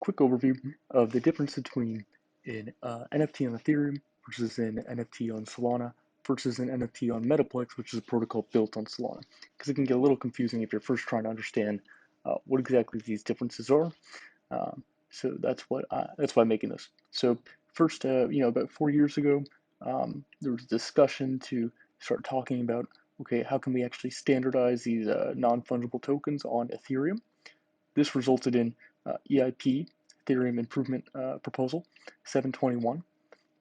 quick overview of the difference between an NFT on Ethereum versus an NFT on Solana versus an NFT on Metaplex, which is a protocol built on Solana. Because it can get a little confusing if you're first trying to understand what exactly these differences are. So that's why I'm making this. So first, about 4 years ago, there was a discussion to start talking about, okay, how can we actually standardize these non-fungible tokens on Ethereum? This resulted in EIP, Ethereum Improvement Proposal 721,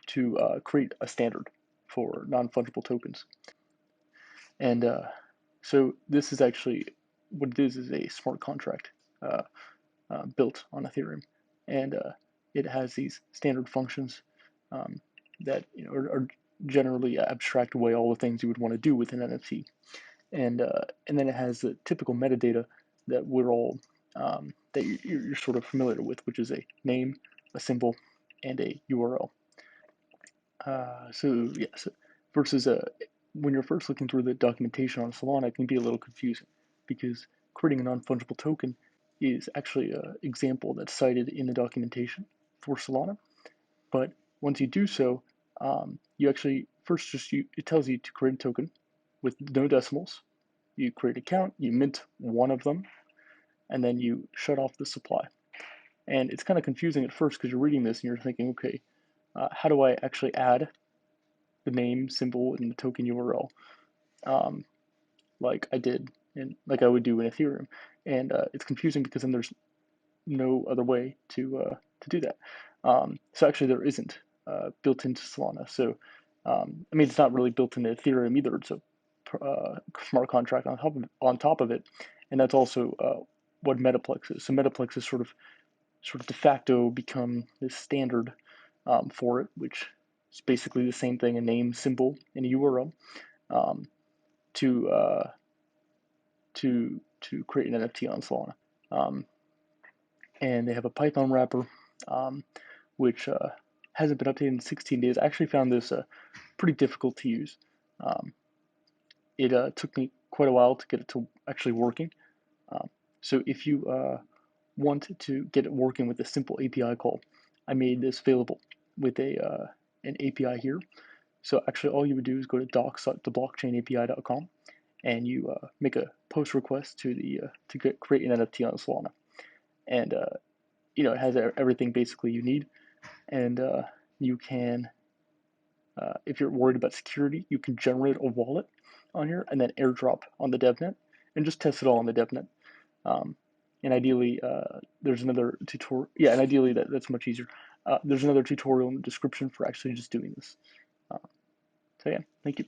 to create a standard for non-fungible tokens. And so this is actually what it is a smart contract uh, built on Ethereum, and it has these standard functions that are generally abstract away all the things you would want to do with an NFT, and then it has the typical metadata that we're all that you're sort of familiar with, which is a name, a symbol, and a URL. So yeah, so versus when you're first looking through the documentation on Solana, it can be a little confusing because creating a non-fungible token is actually an example that's cited in the documentation for Solana. But once you do so, you actually first it tells you to create a token with no decimals. You create an account, you mint one of them, and then you shut off the supply. And it's kind of confusing at first because you're reading this and you're thinking, okay, how do I actually add the name, symbol, and the token URL, um, like I did and like I would do in Ethereum? And it's confusing because then there's no other way to do that. So actually, there isn't built into Solana. So I mean, it's not really built into Ethereum either. It's a smart contract on top of it, and that's also what Metaplex is. So Metaplex is sort of de facto become the standard for it, which is basically the same thing: a name, symbol, and a URL um, to to create an NFT on Solana. Um, and they have a Python wrapper, which hasn't been updated in 16 days. I actually found this pretty difficult to use. Um, it took me quite a while to get it to actually working. Um, so if you want to get it working with a simple API call, I made this available with an API here. So actually, all you would do is go to docs.theblockchainapi.com and you make a post request to create an NFT on Solana, and it has everything basically you need, and you can, if you're worried about security, you can generate a wallet on here and then airdrop on the DevNet, and just test it all on the DevNet. Um, and ideally, there's another tutorial. Yeah, and ideally that's much easier. There's another tutorial in the description for actually just doing this. Uh, so yeah, thank you.